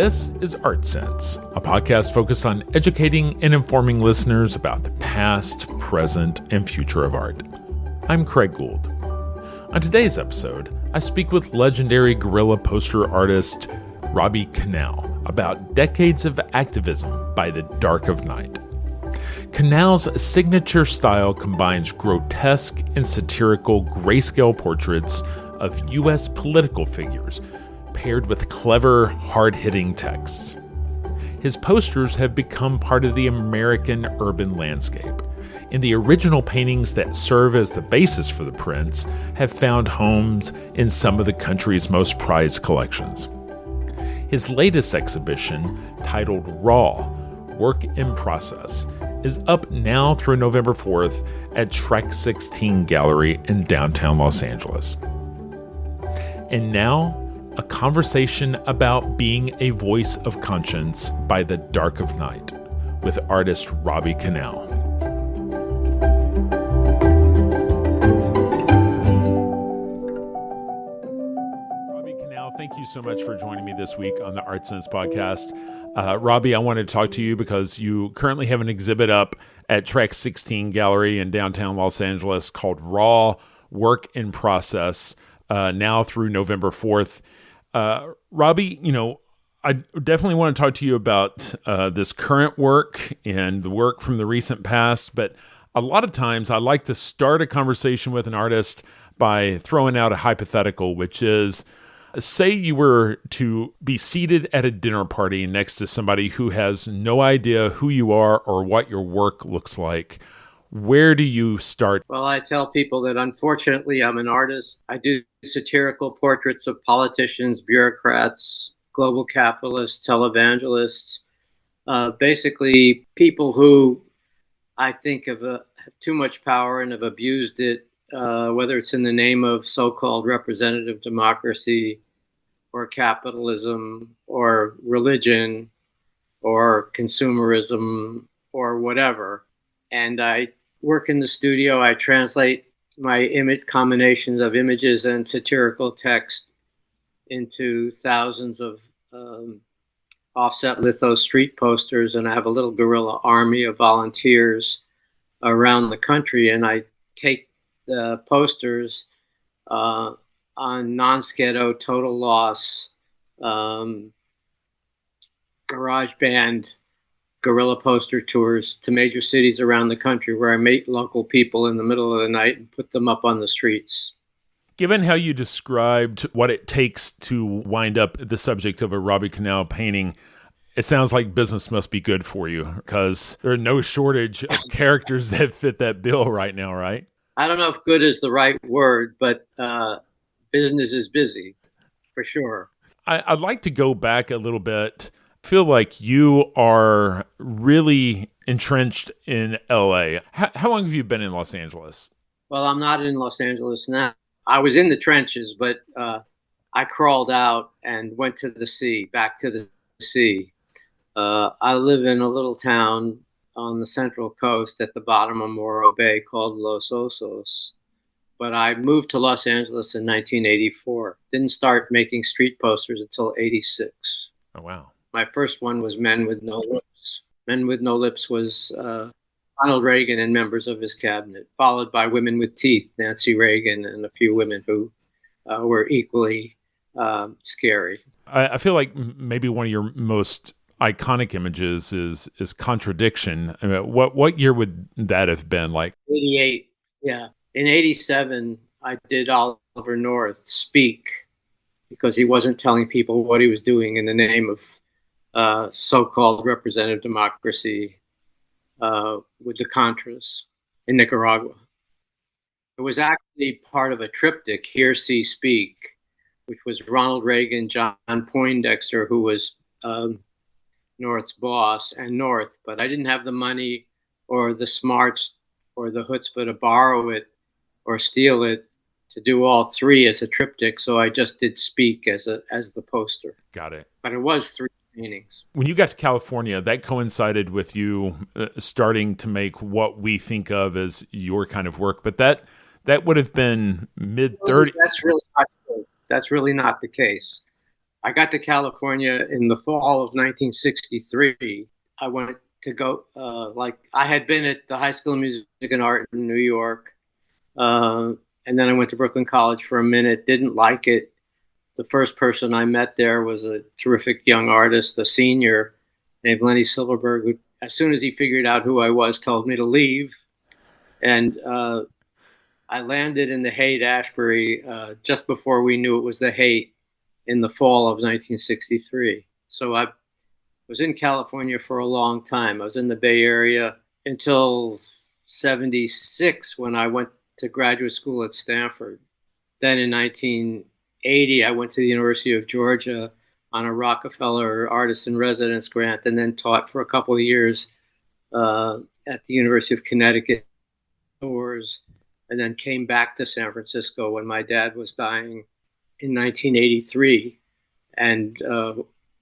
This is Art Sense, a podcast focused on educating and informing listeners about the past, present, and future of art. I'm Craig Gould. On today's episode, I speak with legendary guerrilla poster artist Robbie Conal about decades of activism by the dark of night. Conal's signature style combines grotesque and satirical grayscale portraits of U.S. political figures paired with clever, hard-hitting texts. His posters have become part of the American urban landscape, and the original paintings that serve as the basis for the prints have found homes in some of the country's most prized collections. His latest exhibition, titled Raw, Work in Process, is up now through November 4th at Track 16 Gallery in downtown Los Angeles. And now, a conversation about being a voice of conscience by the dark of night with artist Robbie Conal. Robbie Conal, thank you so much for joining me this week on the Art Sense podcast. Robbie, I wanted to talk to you because you currently have an exhibit up at Track 16 Gallery in downtown Los Angeles called Raw, Work in Process, now through November 4th. Robbie, I definitely want to talk to you about this current work and the work from the recent past, but a lot of times I like to start a conversation with an artist by throwing out a hypothetical, which is, say you were to be seated at a dinner party next to somebody who has no idea who you are or what your work looks like. Where do you start? Well, I tell people that unfortunately I'm an artist. I do satirical portraits of politicians, bureaucrats, global capitalists, televangelists, basically people who I think have too much power and have abused it, whether it's in the name of so-called representative democracy or capitalism or religion or consumerism or whatever. And I work in the studio. I translate my image combinations of images and satirical text into thousands of offset litho street posters, and I have a little guerrilla army of volunteers around the country, and I take the posters on non-sketto, total loss, garage band guerrilla poster tours to major cities around the country where I meet local people in the middle of the night and put them up on the streets. Given how you described what it takes to wind up the subject of a Robbie Conal painting, it sounds like business must be good for you because there are no shortage of characters that fit that bill right now, right? I don't know if good is the right word, but business is busy, for sure. I'd like to go back a little bit. I feel like you are really entrenched in LA. How long have you been in Los Angeles? Well, I'm not in Los Angeles now. I was in the trenches, but I crawled out and went to the sea, back to the sea. I live in a little town on the Central Coast at the bottom of Morro Bay called Los Osos. But I moved to Los Angeles in 1984. Didn't start making street posters until 86. Oh, wow. My first one was Men with No Lips. Men with No Lips was Ronald Reagan and members of his cabinet, followed by Women with Teeth, Nancy Reagan, and a few women who were equally scary. I feel like maybe one of your most iconic images is Contradiction. I mean, what year would that have been? Like 88, yeah. In 87, I did Oliver North speak because he wasn't telling people what he was doing in the name of so-called representative democracy with the Contras in Nicaragua. It was actually part of a triptych, Hear, See, Speak, which was Ronald Reagan, John Poindexter, who was North's boss, and North. But I didn't have the money or the smarts or the chutzpah to borrow it or steal it to do all three as a triptych, so I just did Speak as the poster. Got it. But it was three paintings. When you got to California, that coincided with you starting to make what we think of as your kind of work, but that would have been mid-30s. That's really not the case. I got to California in the fall of 1963. I went to go, I had been at the High School of Music and Art in New York. And then I went to Brooklyn College for a minute, didn't like it. The first person I met there was a terrific young artist, a senior named Lenny Silverberg, who, as soon as he figured out who I was, told me to leave. And I landed in the Haight-Ashbury just before we knew it was the Haight in the fall of 1963. So I was in California for a long time. I was in the Bay Area until 76 when I went to graduate school at Stanford. Then in 1980, I went to the University of Georgia on a Rockefeller Artist in Residence grant, and then taught for a couple of years at the University of Connecticut, and then came back to San Francisco when my dad was dying in 1983, and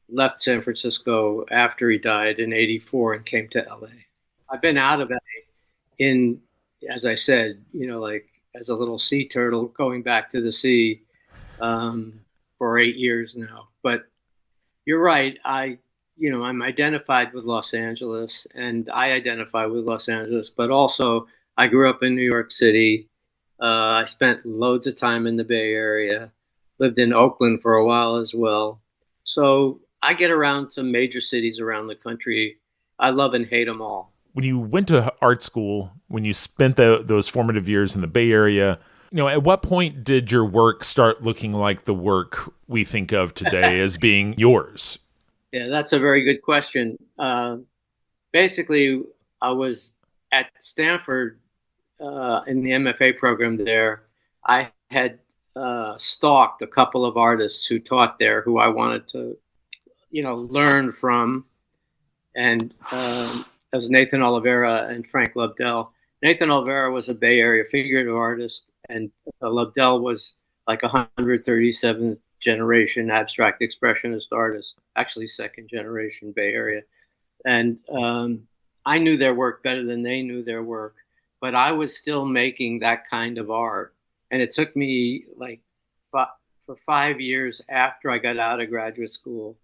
left San Francisco after he died in 84 and came to LA. I've been out of LA in, as I said, like as a little sea turtle going back to the sea for 8 years now. But you're right. I'm identified with Los Angeles, and I identify with Los Angeles, but also I grew up in New York City. I spent loads of time in the Bay Area, lived in Oakland for a while as well. So I get around to major cities around the country. I love and hate them all. When you went to art school, when you spent those formative years in the Bay Area, at what point did your work start looking like the work we think of today as being yours? Yeah, that's a very good question. Basically, I was at Stanford in the MFA program there. I had stalked a couple of artists who taught there who I wanted to, learn from. And that was Nathan Oliveira and Frank Lobdell. Nathan Oliveira was a Bay Area figurative artist, and Lobdell was like 137th generation abstract expressionist artist, actually second generation Bay Area. And I knew their work better than they knew their work, but I was still making that kind of art. And it took me for 5 years after I got out of graduate school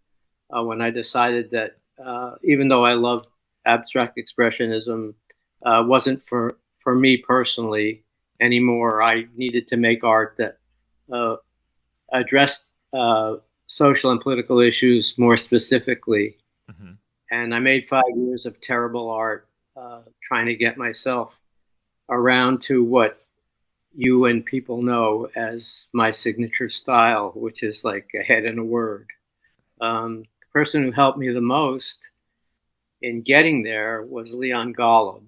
when I decided that even though I loved abstract expressionism, wasn't for me personally anymore. I needed to make art that addressed social and political issues more specifically. Mm-hmm. And I made 5 years of terrible art, trying to get myself around to what you and people know as my signature style, which is like a head and a word. The person who helped me the most in getting there was Leon Golub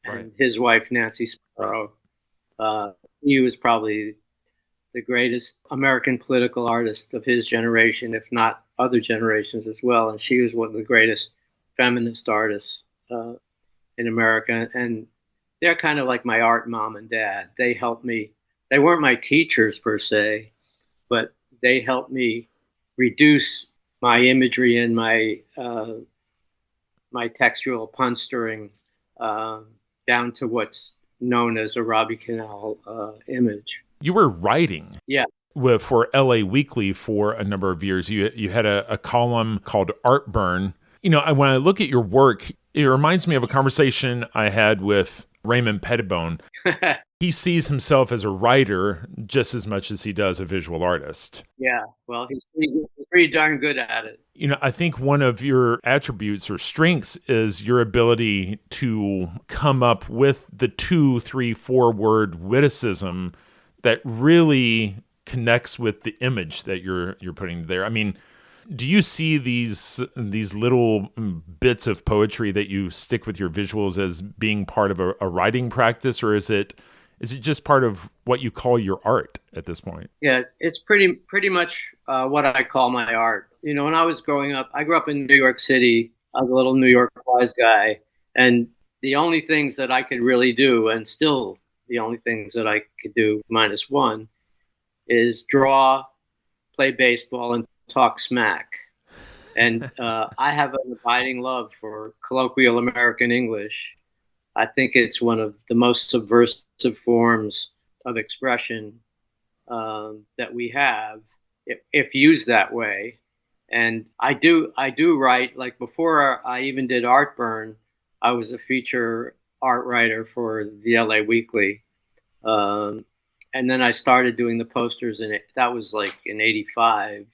and his wife, Nancy Sparrow. He was probably the greatest American political artist of his generation, if not other generations as well. And she was one of the greatest feminist artists in America. And they're kind of like my art mom and dad. They helped me. They weren't my teachers per se, but they helped me reduce my imagery and my textual pun stirring down to what's known as a Robbie Conal image. You were writing, yeah, for LA Weekly for a number of years. You had a column called Art Burn. When I look at your work, it reminds me of a conversation I had with Raymond Pettibone. He sees himself as a writer just as much as he does a visual artist. Yeah, well, he's pretty darn good at it. I think one of your attributes or strengths is your ability to come up with the 2, 3, 4 word witticism that really connects with the image that you're putting there. I mean, do you see these little bits of poetry that you stick with your visuals as being part of a writing practice, or is it just part of what you call your art at this point? Yeah, it's pretty much what I call my art. When I was growing up, I grew up in New York City. I was a little New York wise guy, and the only things that I could really do, and still the only things that I could do minus one, is draw, play baseball, and talk smack. And I have an abiding love for colloquial American English. I think it's one of the most subversive forms of expression that we have. if used that way. And I do write, like before I even did Artburn, I was a feature art writer for the LA Weekly. Um, and then I started doing the posters that was like in 85,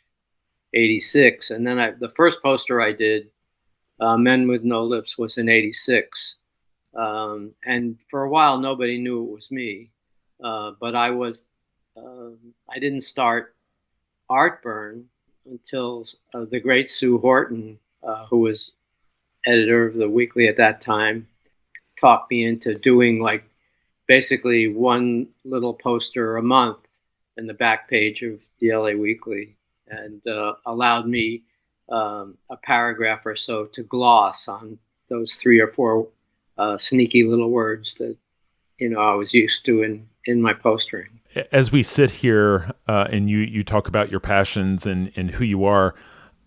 86. And then the first poster I did, Men with No Lips, was in 86. And for a while, nobody knew it was me. But I didn't start Artburn until the great Sue Horton, who was editor of the weekly at that time, talked me into doing like basically one little poster a month in the back page of the LA Weekly, and allowed me a paragraph or so to gloss on those 3 or 4 sneaky little words that I was used to in my postering. As we sit here and you talk about your passions and who you are,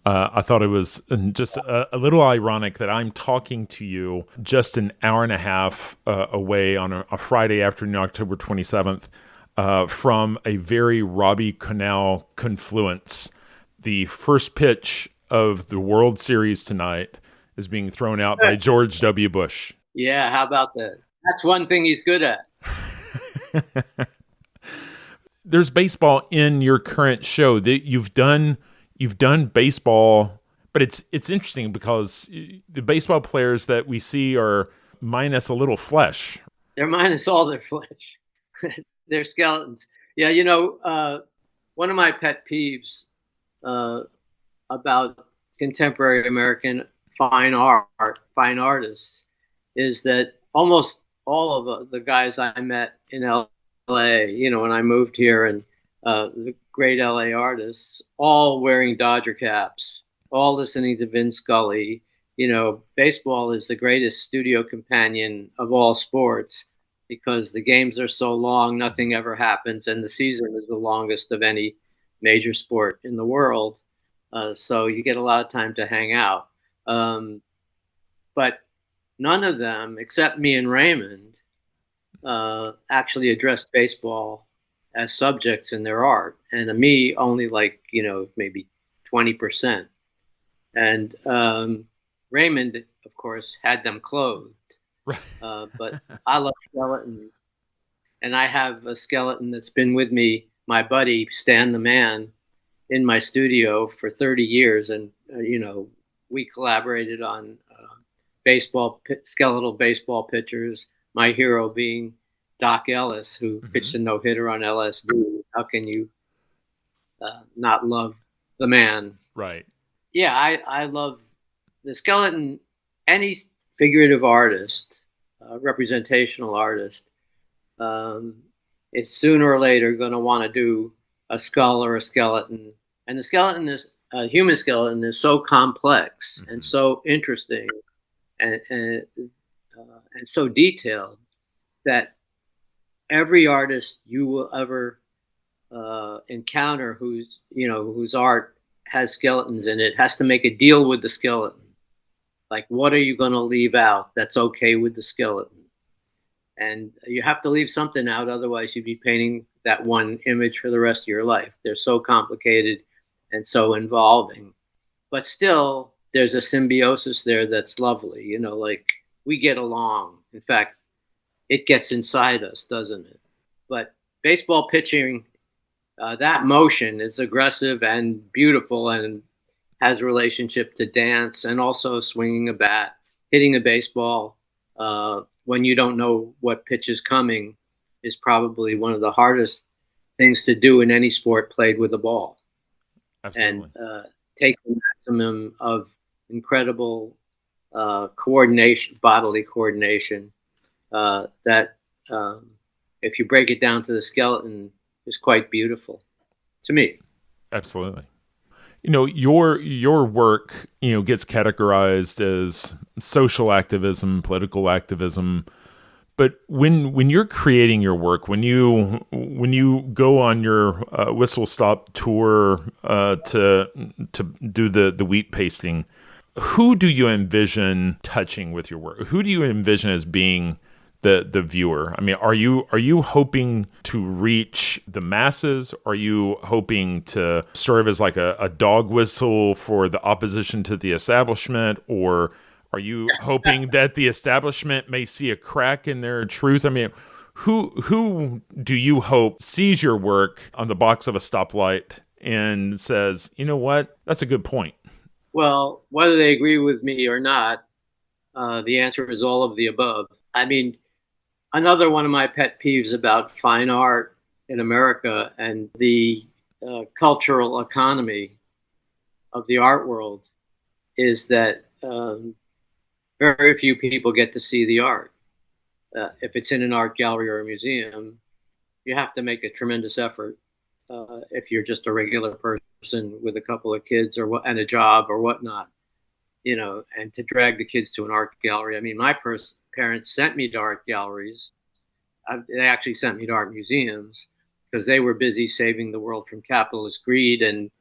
I thought it was just a little ironic that I'm talking to you just an hour and a half away on a Friday afternoon, October 27th, from a very Robbie Conal confluence. The first pitch of the World Series tonight is being thrown out by George W. Bush. Yeah, how about that? That's one thing he's good at. There's baseball in your current show. That you've done baseball, but it's interesting because the baseball players that we see are minus a little flesh. They're minus all their flesh. They're skeletons. Yeah, one of my pet peeves about contemporary American fine artists is that almost all of the guys I met in LA, when I moved here, and the great LA artists, all wearing Dodger caps, all listening to Vin Scully. Baseball is the greatest studio companion of all sports because the games are so long, nothing ever happens, and the season is the longest of any major sport in the world. So you get a lot of time to hang out. But none of them, except me and Raymond, actually addressed baseball as subjects in their art, and me only maybe 20%. And Raymond, of course, had them clothed. Right. But I love skeletons, and I have a skeleton that's been with me, my buddy Stan the Man, in my studio for 30 years, and we collaborated on skeletal baseball pitchers. My hero being Doc Ellis, who pitched a no-hitter on LSD. How can you not love the man? Right. Yeah, I love the skeleton. Any figurative artist, representational artist, is sooner or later going to want to do a skull or a skeleton. And a human skeleton is so complex and so interesting and so detailed that every artist you will ever encounter whose art has skeletons in it has to make a deal with the skeleton. Like, what are you going to leave out that's okay with the skeleton? And you have to leave something out, otherwise you'd be painting that one image for the rest of your life. They're so complicated and so involving. But still, there's a symbiosis there that's lovely. Like, we get along. In fact, it gets inside us, doesn't it? But baseball pitching, that motion is aggressive and beautiful and has a relationship to dance and also swinging a bat, hitting a baseball when you don't know what pitch is coming is probably one of the hardest things to do in any sport played with a ball. Absolutely. And take the maximum of incredible coordination, bodily coordination, that if you break it down to the skeleton is quite beautiful to me. Absolutely. Your work, gets categorized as social activism, political activism. But when you're creating your work, when you go on your whistle stop tour to do the wheat pasting, who do you envision touching with your work? Who do you envision as being the viewer? I mean, are you hoping to reach the masses? Are you hoping to serve as like a dog whistle for the opposition to the establishment? Or are you hoping that the establishment may see a crack in their truth? I mean, who do you hope sees your work on the box of a stoplight and says, you know what, that's a good point? Well, whether they agree with me or not, the answer is all of the above. I mean, another one of my pet peeves about fine art in America and the cultural economy of the art world is that very few people get to see the art. If it's in an art gallery or a museum, you have to make a tremendous effort if you're just a regular person with a couple of kids and a job or whatnot, and to drag the kids to an art gallery. I mean, my parents sent me to art galleries. They actually sent me to art museums because they were busy saving the world from capitalist greed, and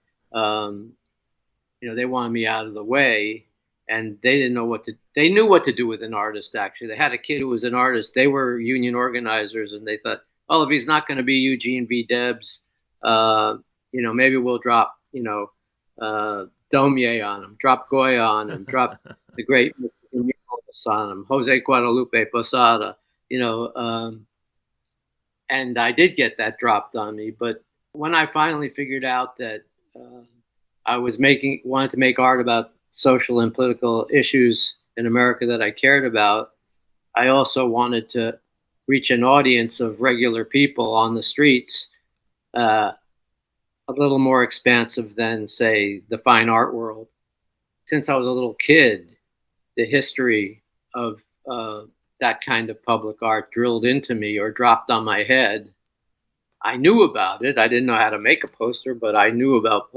they wanted me out of the way. And they didn't know they knew what to do with an artist. Actually, they had a kid who was an artist. They were union organizers, and they thought, well, if he's not going to be Eugene V. Debs, maybe we'll drop, Daumier on him, drop Goya on him, drop the great on him, Jose Guadalupe Posada, and I did get that dropped on me. But when I finally figured out that I wanted to make art about social and political issues in America that I cared about, I also wanted to reach an audience of regular people on the streets, a little more expansive than, say, the fine art world. Since I was a little kid, the history of that kind of public art drilled into me or dropped on my head. I knew about it. I didn't know how to make a poster, but I knew about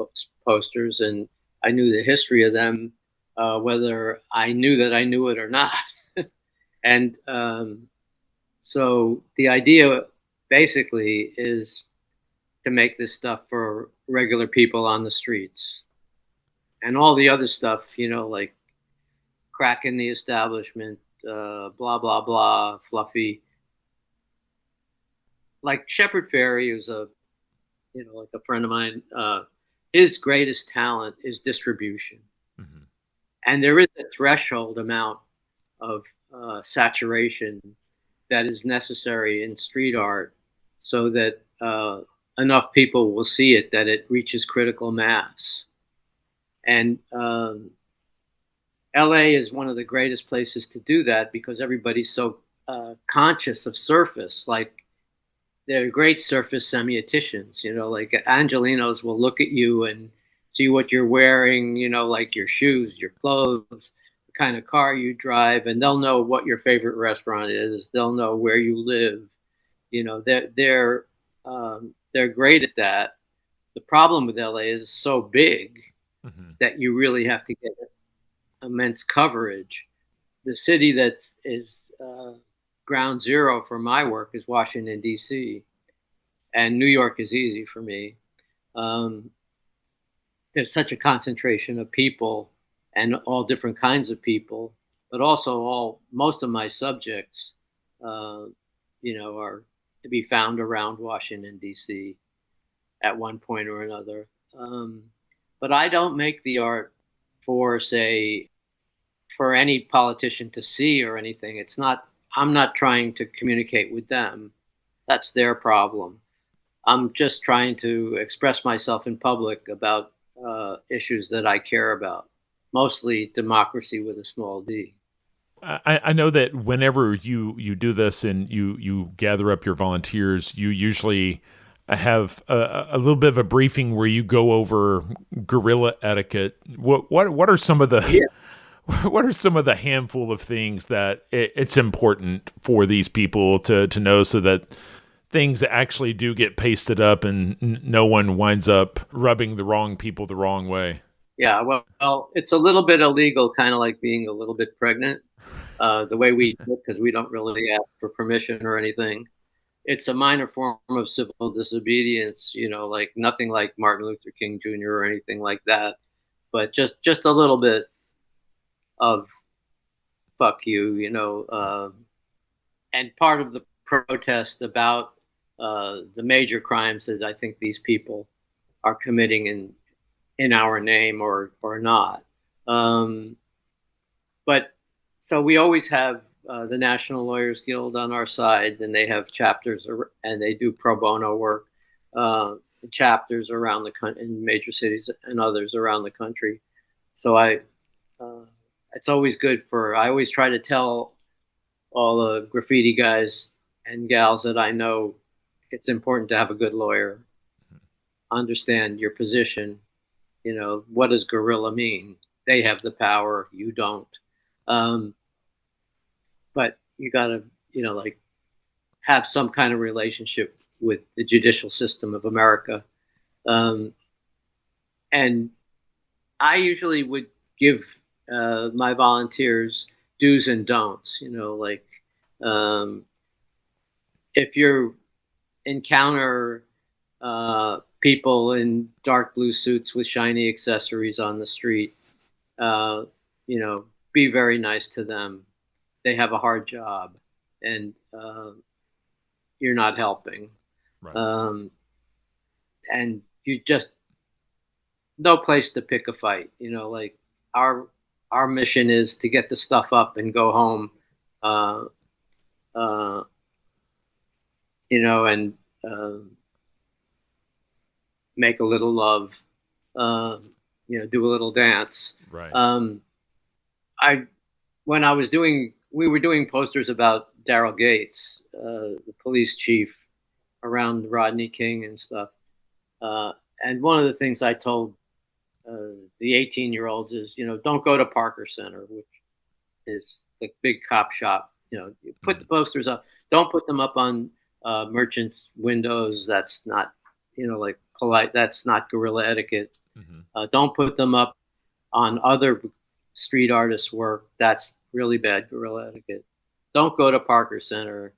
posters, and I knew the history of them, whether I knew that I knew it or not. And so the idea basically is to make this stuff for regular people on the streets. And all the other stuff, like cracking the establishment, blah, blah, blah, fluffy. Like Shepard Fairey, who's like a friend of mine, his greatest talent is distribution. Mm-hmm. And there is a threshold amount of saturation that is necessary in street art so that enough people will see it, that it reaches critical mass. And LA is one of the greatest places to do that because everybody's so conscious of surface. Like, they're great surface semioticians, like Angelenos will look at you and see what you're wearing, like your shoes, your clothes, the kind of car you drive, and they'll know what your favorite restaurant is. They'll know where you live. They're great at that. The problem with LA is so big that you really have to get immense coverage. The city that is ground zero for my work is Washington, D.C., and New York is easy for me. There's such a concentration of people and all different kinds of people, but also most of my subjects, are to be found around Washington, D.C. at one point or another. But I don't make the art for any politician to see or anything. I'm not trying to communicate with them. That's their problem. I'm just trying to express myself in public about issues that I care about, mostly democracy with a small d. I know that whenever you do this and you gather up your volunteers, you usually have a little bit of a briefing where you go over guerrilla etiquette. What are some of the what are some of the handful of things that it's important for these people to know, so that things that actually do get pasted up and no one winds up rubbing the wrong people the wrong way? Yeah, well, it's a little bit illegal, kind of like being a little bit pregnant, the way we do it, because we don't really ask for permission or anything. It's a minor form of civil disobedience, like nothing like Martin Luther King Jr. or anything like that, but just a little bit of fuck you, and part of the protest about the major crimes that I think these people are committing in our name or not. But so we always have the National Lawyers Guild on our side, and they have chapters and they do pro bono work, chapters around the country in major cities and others around the country. So it's always good I always try to tell all the graffiti guys and gals that I know it's important to have a good lawyer, understand your position. What does guerrilla mean? They have the power, you don't. But you got to, have some kind of relationship with the judicial system of America. And I usually would give my volunteers do's and don'ts, if you encounter people in dark blue suits with shiny accessories on the street, be very nice to them. They have a hard job, and you're not helping. Right. And you just no place to pick a fight. Our mission is to get the stuff up and go home. And make a little love. Do a little dance. Right. We were doing posters about Daryl Gates, the police chief, around Rodney King and stuff. And one of the things I told the 18-year-olds is, don't go to Parker Center, which is the big cop shop. You put the posters up. Don't put them up on merchants' windows. That's not, polite. That's not guerrilla etiquette. Mm-hmm. Don't put them up on other street artists' work. That's really bad guerrilla etiquette. Don't go to Parker Center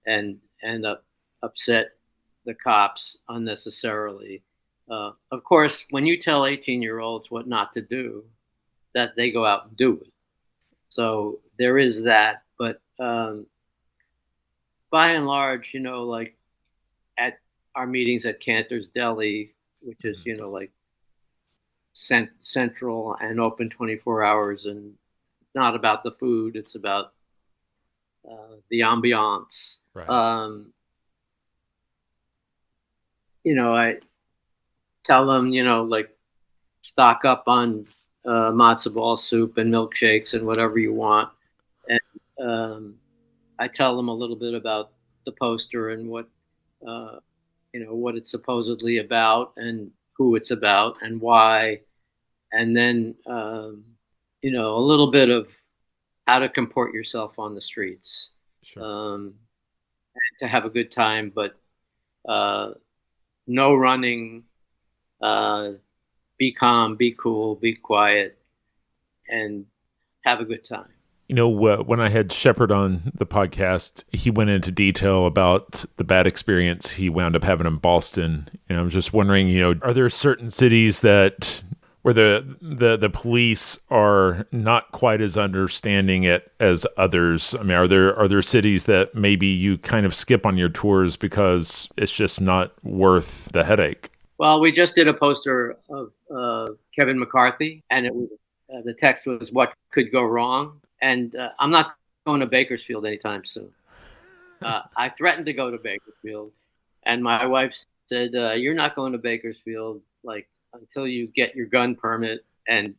and end up upset the cops unnecessarily. Of course, when you tell 18-year-olds what not to do, that they go out and do it. So there is that. But by and large, at our meetings at Cantor's Deli, which is, central and open 24 hours, and not about the food, it's about the ambiance. Right. I tell them, stock up on matzo ball soup and milkshakes and whatever you want. And I tell them a little bit about the poster and what it's supposedly about and who it's about and why. And then, a little bit of how to comport yourself on the streets. Sure. And to have a good time, but no running, be calm, be cool, be quiet, and have a good time. When I had Shepard on the podcast, he went into detail about the bad experience he wound up having in Boston. And I was just wondering, are there certain cities where the police are not quite as understanding it as others? I mean, are there cities that maybe you kind of skip on your tours because it's just not worth the headache? Well, we just did a poster of Kevin McCarthy, and it was the text was "What could go wrong?" And I'm not going to Bakersfield anytime soon. I threatened to go to Bakersfield, and my wife said, "You're not going to Bakersfield until you get your gun permit and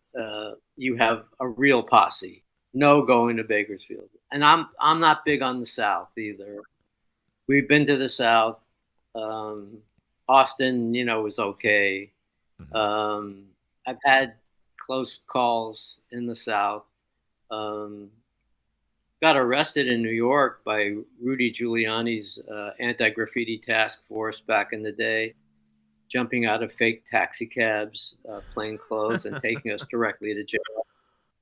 you have a real posse. No going to Bakersfield." And I'm not big on the South either. We've been to the South. Austin, was okay. Mm-hmm. I've had close calls in the South. Got arrested in New York by Rudy Giuliani's anti-graffiti task force back in the day, jumping out of fake taxi cabs, plain clothes, and taking us directly to jail.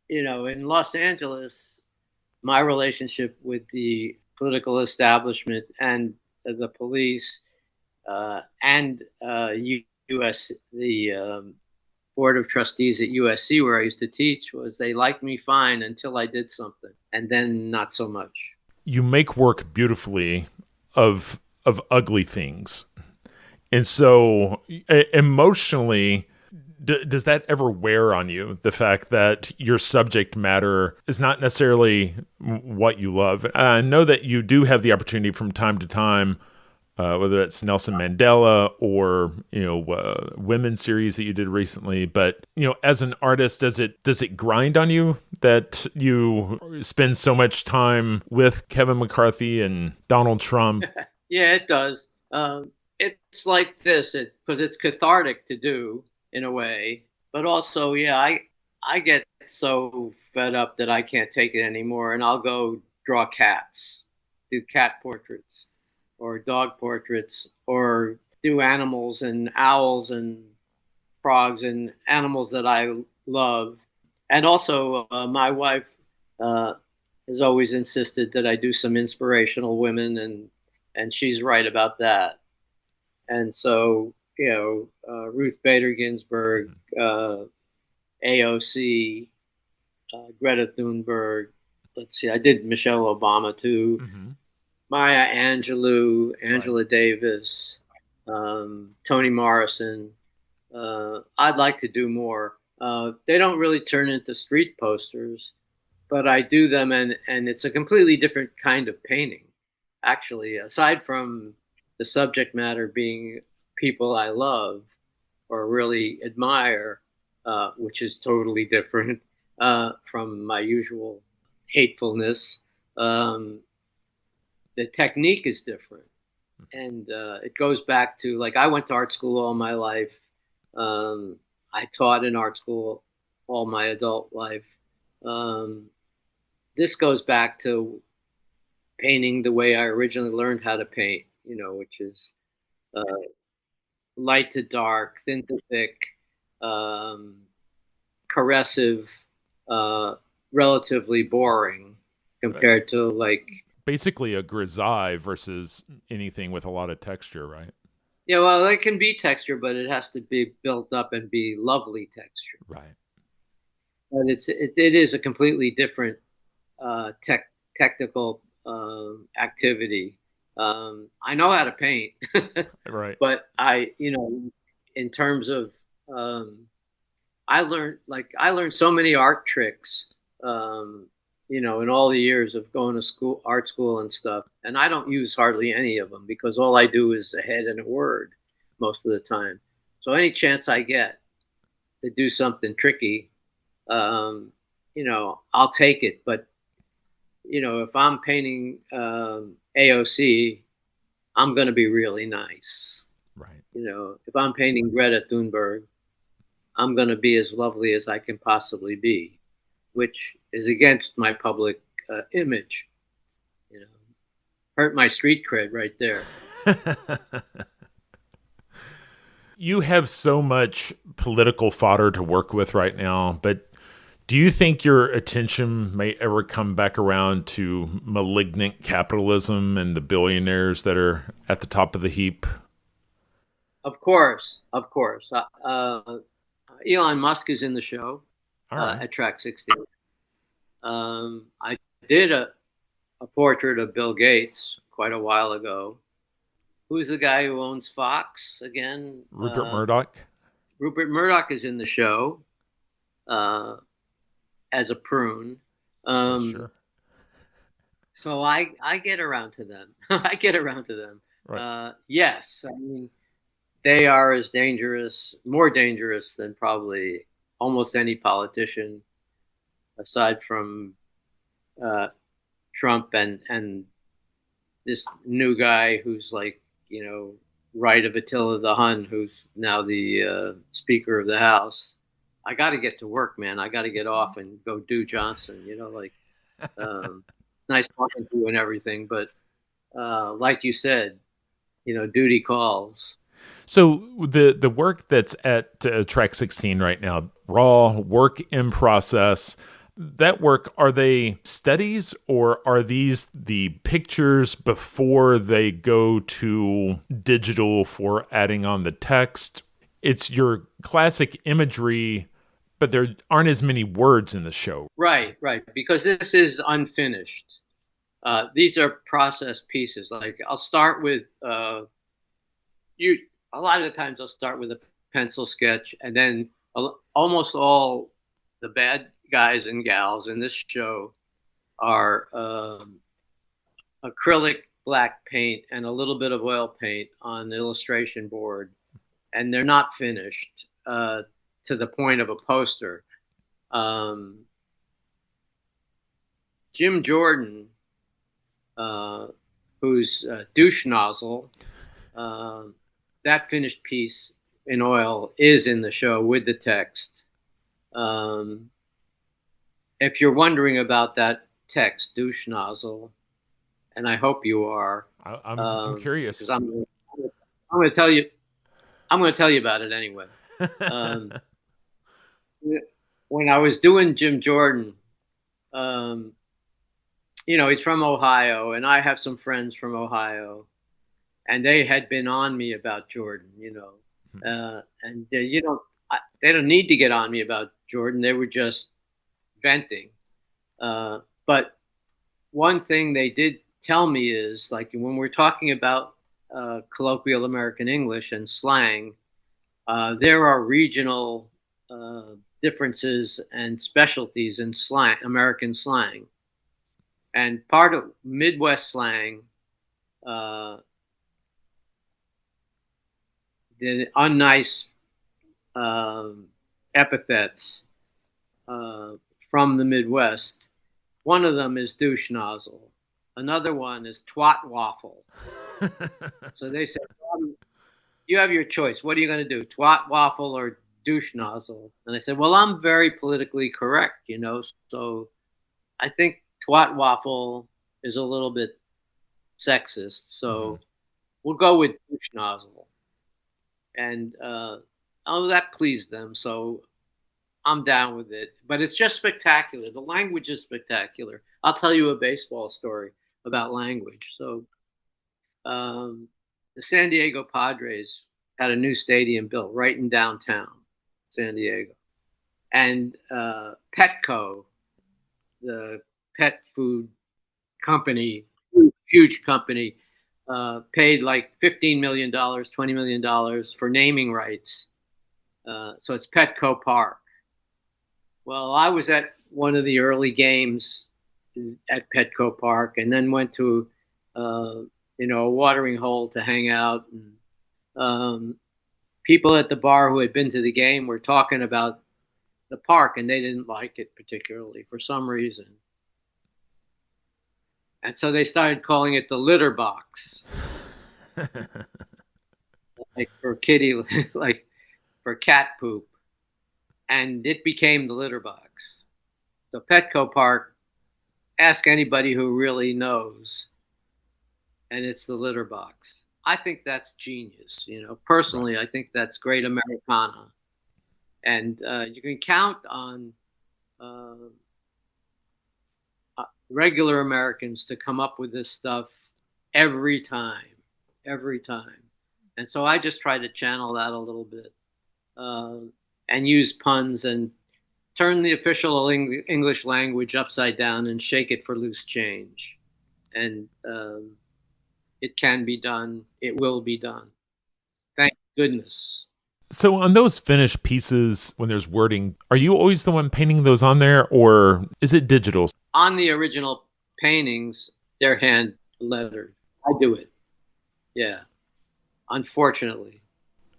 In Los Angeles, my relationship with the political establishment and the police and the Board of Trustees at USC, where I used to teach, was they liked me fine until I did something, and then not so much. you make work beautifully of ugly things. And so emotionally, does that ever wear on you, the fact that your subject matter is not necessarily what you love? I know that you do have the opportunity from time to time, whether it's Nelson Mandela or, women's series that you did recently. But, as an artist, does it grind on you that you spend so much time with Kevin McCarthy and Donald Trump? Yeah, it does. It's like this, because it's cathartic to do in a way, but also, yeah, I get so fed up that I can't take it anymore, and I'll go draw cats, do cat portraits, or dog portraits, or do animals and owls and frogs and animals that I love. And also, my wife has always insisted that I do some inspirational women, and she's right about that. And so, Ruth Bader Ginsburg, AOC, Greta Thunberg. Let's see, I did Michelle Obama too. Mm-hmm. Maya Angelou, Angela Right. Davis, Toni Morrison. I'd like to do more. They don't really turn into street posters, but I do them, and it's a completely different kind of painting, actually, aside from the subject matter being people I love or really admire, which is totally different from my usual hatefulness. The technique is different. And it goes back to, like, I went to art school all my life. I taught in art school all my adult life. This goes back to painting the way I originally learned how to paint, which is light to dark, thin to thick, caressive, relatively boring compared to, like, basically a grisaille versus anything with a lot of texture, right? yeah, well, it can be texture, but it has to be built up and be lovely texture. Right. But it is a completely different technical activity. I know how to paint, Right. but in terms of, I learned so many art tricks, in all the years of going to art school and stuff, and I don't use hardly any of them because all I do is a head and a word most of the time. So any chance I get to do something tricky, I'll take it. But if I'm painting AOC, I'm going to be really nice. Right. If I'm painting Greta Thunberg, I'm going to be as lovely as I can possibly be, which is against my public image. Hurt my street cred right there. You have so much political fodder to work with right now, but do you think your attention may ever come back around to malignant capitalism and the billionaires that are at the top of the heap? Of course. Elon Musk is in the show at Track 16. I did a portrait of Bill Gates quite a while ago. Who's the guy who owns Fox again? Rupert Murdoch? Rupert Murdoch is in the show as a prune. Sure. So I get around to them. I get around to them. Right. Yes, I mean, they are as dangerous, more dangerous than probably almost any politician, aside from Trump and this new guy who's like, right of Attila the Hun, who's now the Speaker of the House. I got to get to work, man. I got to get off and go do Johnson. Nice talking to you and everything, but like you said, duty calls. So the work that's at Track 16 right now, raw work in process, that work, are they studies or are these the pictures before they go to digital for adding on the text? It's your classic imagery, but there aren't as many words in the show. Right. Because this is unfinished. These are process pieces. Like I'll start with you. A lot of the times I'll start with a pencil sketch, and then almost all the bad guys and gals in this show are acrylic black paint and a little bit of oil paint on the illustration board, and they're not finished to the point of a poster. Jim Jordan, who's douche nozzle, that finished piece in oil is in the show with the text. If you're wondering about that text, douche nozzle, and I hope you are, I'm curious. I'm going to tell you. I'm going to tell you about it anyway. When I was doing Jim Jordan, he's from Ohio, and I have some friends from Ohio, and they had been on me about Jordan, and they don't need to get on me about Jordan. They were just venting. But one thing they did tell me is, like, when we're talking about colloquial American English and slang, there are regional differences and specialties in slang, American slang. And part of Midwest slang, the unnice epithets from the Midwest, one of them is douche nozzle. Another one is twat waffle. So they said, you have your choice. What are you going to do? Twat waffle or douche nozzle? And I said, well, I'm very politically correct, so I think twat waffle is a little bit sexist. So we'll go with douche nozzle. And that pleased them. So I'm down with it. But it's just spectacular. The language is spectacular. I'll tell you a baseball story about language. So the San Diego Padres had a new stadium built right in downtown San Diego. And Petco, the pet food company, huge company, paid like $15 million, $20 million for naming rights. So it's Petco Park. Well, I was at one of the early games at Petco Park, and then went to a watering hole to hang out. And people at the bar who had been to the game were talking about the park, and they didn't like it particularly for some reason. And so they started calling it the litter box, like for kitty, like for cat poop, and it became the litter box. So Petco Park, ask anybody who really knows, and it's the litter box. I think that's genius. Personally, I think that's great Americana, and you can count on regular Americans to come up with this stuff every time. And so I just try to channel that a little bit and use puns and turn the official English language upside down and shake it for loose change. And it can be done. It will be done. Thank goodness. So on those finished pieces, when there's wording, are you always the one painting those on there, or is it digital? On the original paintings, they're hand lettered. I do it. Yeah. Unfortunately.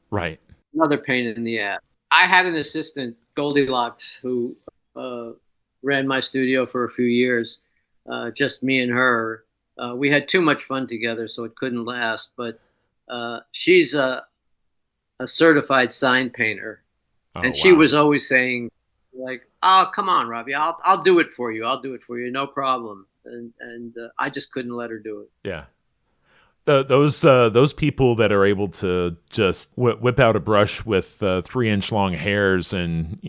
Right. Another pain in the ass. I had an assistant, Goldilocks, who ran my studio for a few years, just me and her. We had too much fun together, so it couldn't last. But she's a certified sign painter. And she was always saying, like, oh, come on, Robbie, I'll do it for you. No problem. And I just couldn't let her do it. Yeah. Those people that are able to just whip out a brush with 3-inch long hairs and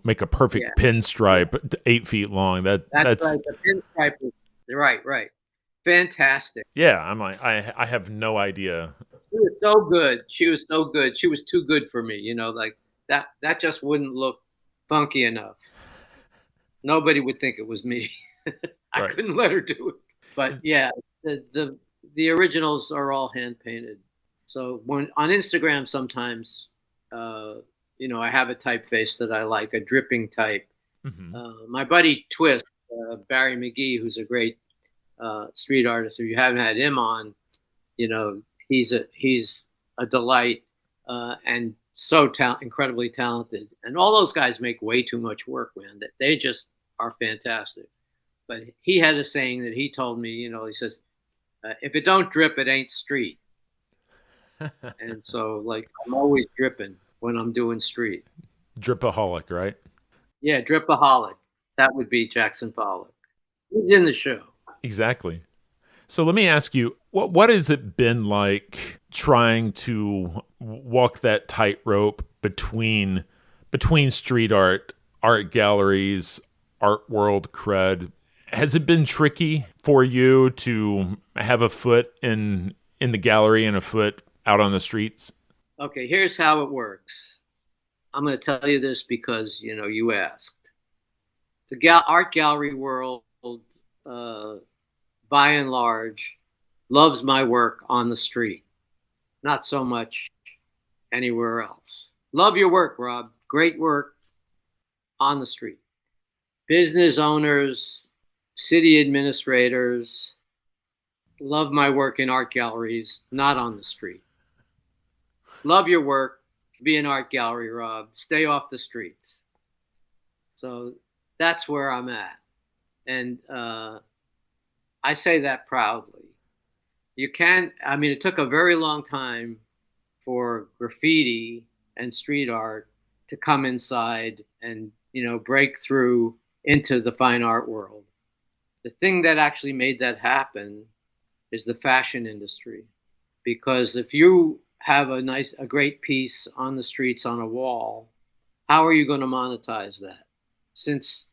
make a perfect pinstripe 8 feet long. That's right. The pinstripe is right. Fantastic. Yeah, I'm like I have no idea. She was so good. She was too good for me. Like that just wouldn't look funky enough. Nobody would think it was me. I couldn't let her do it. But yeah, the originals are all hand painted. So when on Instagram, sometimes, I have a typeface that I like, a dripping type. Hmm. My buddy Twist, Barry McGee, who's a great street artist. If you haven't had him on, he's a delight, and so incredibly talented. And all those guys make way too much work, man. They just are fantastic. But he had a saying that he told me. He says, "If it don't drip, it ain't street." And so, like, I'm always dripping when I'm doing street. Dripaholic, right? Yeah, dripaholic. That would be Jackson Pollock. He's in the show. Exactly. So let me ask you, what has it been like trying to walk that tightrope between street art, art galleries, art world cred? Has it been tricky for you to have a foot in the gallery and a foot out on the streets? Okay, here's how it works. I'm going to tell you this because you asked. The art gallery world, by and large, loves my work on the street, not so much anywhere else. Love your work, Rob. Great work on the street. Business owners, city administrators love my work in art galleries, not on the street. Love your work. Be an art gallery, Rob. Stay off the streets. So that's where I'm at. And I say that proudly. It took a very long time for graffiti and street art to come inside and, break through into the fine art world. The thing that actually made that happen is the fashion industry. Because if you have a great piece on the streets on a wall, how are you going to monetize that? Since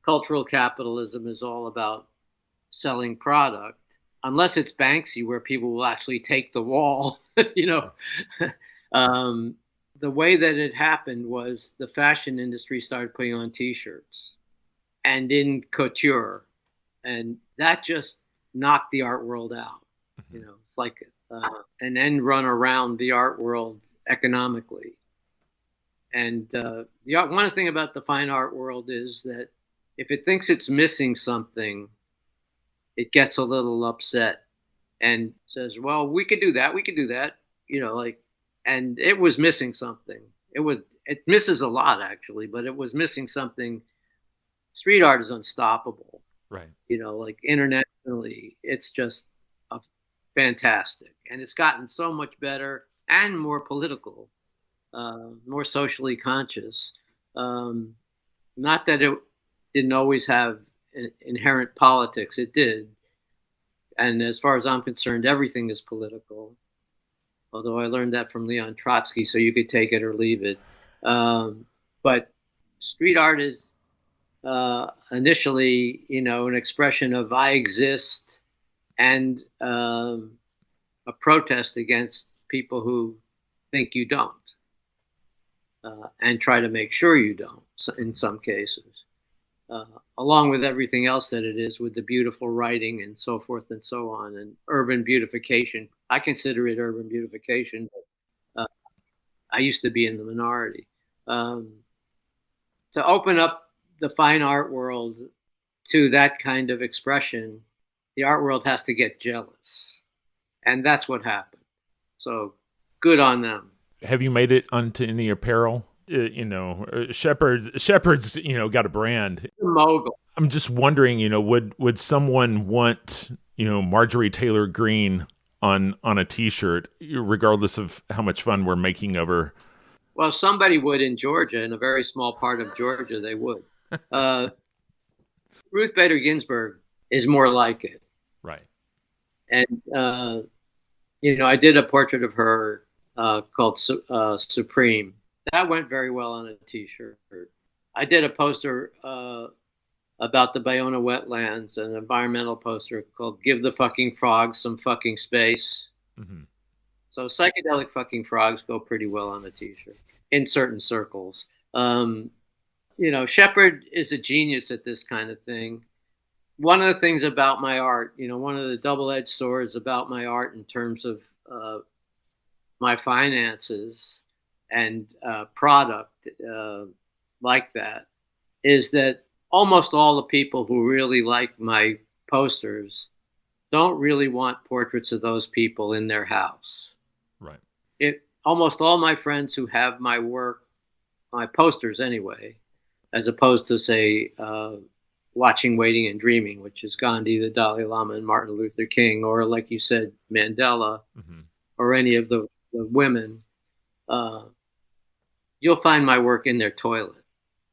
cultural capitalism is all about selling product, unless it's Banksy, where people will actually take the wall. The way that it happened was the fashion industry started putting on T-shirts and in couture, and that just knocked the art world out. It's like an end run around the art world economically. And one thing about the fine art world is that if it thinks it's missing something, it gets a little upset and says, "Well, we could do that. We could do that." And it was missing something. It misses a lot actually, but it was missing something. Street art is unstoppable. Right. Like internationally, it's just fantastic, and it's gotten so much better and more political, more socially conscious. Not that it didn't always have inherent politics. It did. And as far as I'm concerned, everything is political. Although I learned that from Leon Trotsky, so you could take it or leave it. But street art is initially, an expression of I exist and a protest against people who think you don't, and try to make sure you don't in some cases. Along with everything else that it is, with the beautiful writing and so forth and so on, and urban beautification. I consider it urban beautification, but I used to be in the minority. To open up the fine art world to that kind of expression, the art world has to get jealous. And that's what happened. So good on them. Have you made it onto any apparel? Shepherd's got a brand. A mogul. I'm just wondering, would someone want, Marjorie Taylor Greene on a T-shirt, regardless of how much fun we're making of her? Well, somebody would in Georgia, in a very small part of Georgia, they would. Ruth Bader Ginsburg is more like it. Right. And, I did a portrait of her called Supreme. That went very well on a T-shirt. I did a poster about the Bayona wetlands, an environmental poster called "Give the Fucking Frogs Some Fucking Space." Mm-hmm. So psychedelic fucking frogs go pretty well on a T-shirt in certain circles. Shepard is a genius at this kind of thing. One of the things about my art, one of the double-edged swords about my art in terms of my finances and product like that, is that almost all the people who really like my posters don't really want portraits of those people in their house. Right. Almost all my friends who have my work, my posters anyway, as opposed to, say, Watching, Waiting, and Dreaming, which is Gandhi, the Dalai Lama, and Martin Luther King, or like you said, Mandela, or any of the women, you'll find my work in their toilet,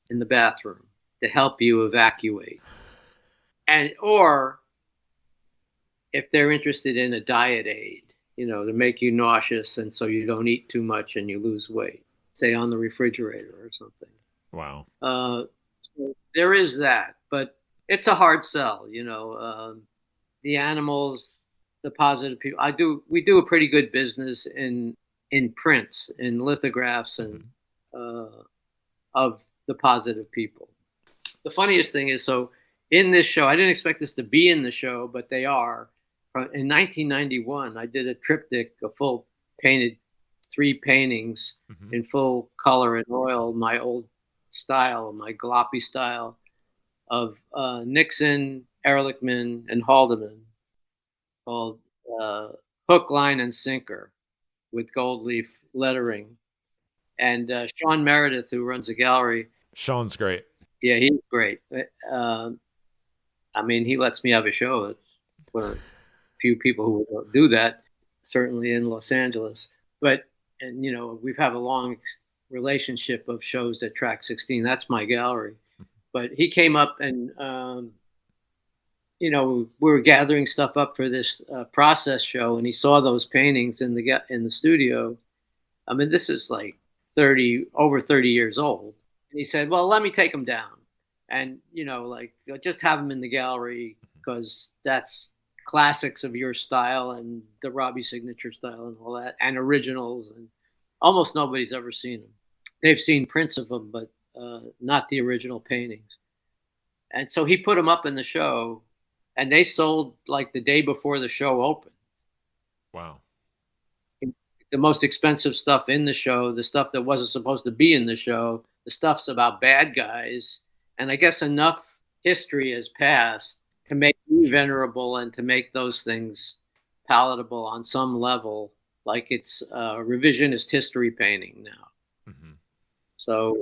in the bathroom, to help you evacuate. Or if they're interested in a diet aid, to make you nauseous and so you don't eat too much and you lose weight, say on the refrigerator or something. Wow. So there is that, but it's a hard sell, the animals, the positive people. We do a pretty good business in prints, in lithographs, and of the positive people. The funniest thing is, so in this show, I didn't expect this to be in the show, but they are. In 1991, I did a triptych, a full painted 3 paintings in full color and oil, my old style, my gloppy style, of Nixon, Ehrlichman, and Haldeman, called Hook, Line, and Sinker, with gold leaf lettering. And Sean Meredith, who runs the gallery. Sean's great. Yeah, he's great. He lets me have a show. It's one of the few people who will do that, certainly in Los Angeles. And we've had a long relationship of shows at Track 16. That's my gallery. But he came up and, we were gathering stuff up for this process show, and he saw those paintings in the studio. This is like over 30 years old. And he said, well, let me take them down. And, just have them in the gallery, because that's classics of your style and the Robbie signature style and all that, and originals. And almost nobody's ever seen them. They've seen prints of them, but not the original paintings. And so he put them up in the show, and they sold like the day before the show opened. Wow. The most expensive stuff in the show, the stuff that wasn't supposed to be in the show, the stuff's about bad guys. And I guess enough history has passed to make me venerable and to make those things palatable on some level, like it's revisionist history painting now. So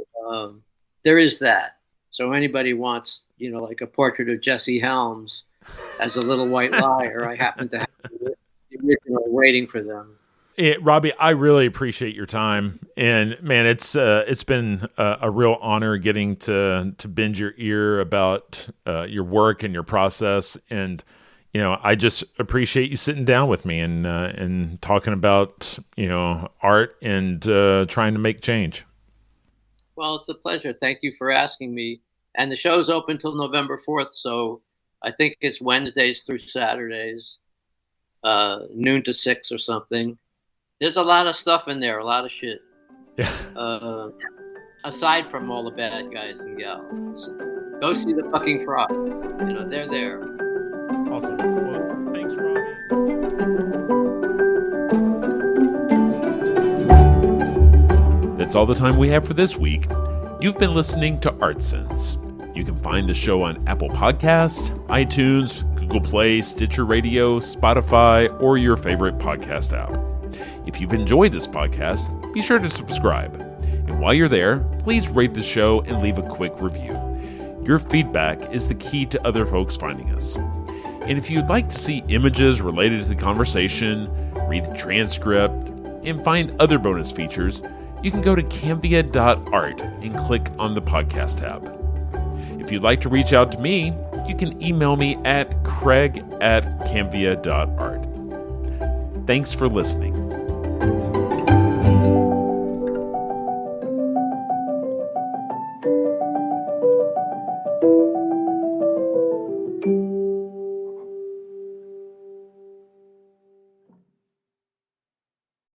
there is that. So anybody wants, like a portrait of Jesse Helms as a little white liar, I happen to have the original waiting for them. Robbie, I really appreciate your time, and man, it's been a real honor getting to bend your ear about your work and your process, and I just appreciate you sitting down with me and talking about art and trying to make change. Well, it's a pleasure. Thank you for asking me. And the show's open till November 4th, so I think it's Wednesdays through Saturdays, noon to 6 or something. There's a lot of stuff in there, a lot of shit. Yeah. Aside from all the bad guys and gals. Go see the fucking Frog. They're there. Awesome. Well, thanks, Robbie. That's all the time we have for this week. You've been listening to ArtSense. You can find the show on Apple Podcasts, iTunes, Google Play, Stitcher Radio, Spotify, or your favorite podcast app. If you've enjoyed this podcast, be sure to subscribe. And while you're there, please rate the show and leave a quick review. Your feedback is the key to other folks finding us. And if you'd like to see images related to the conversation, read the transcript, and find other bonus features, you can go to cambia.art and click on the podcast tab. If you'd like to reach out to me, you can email me at craig@cambia.art. Thanks for listening.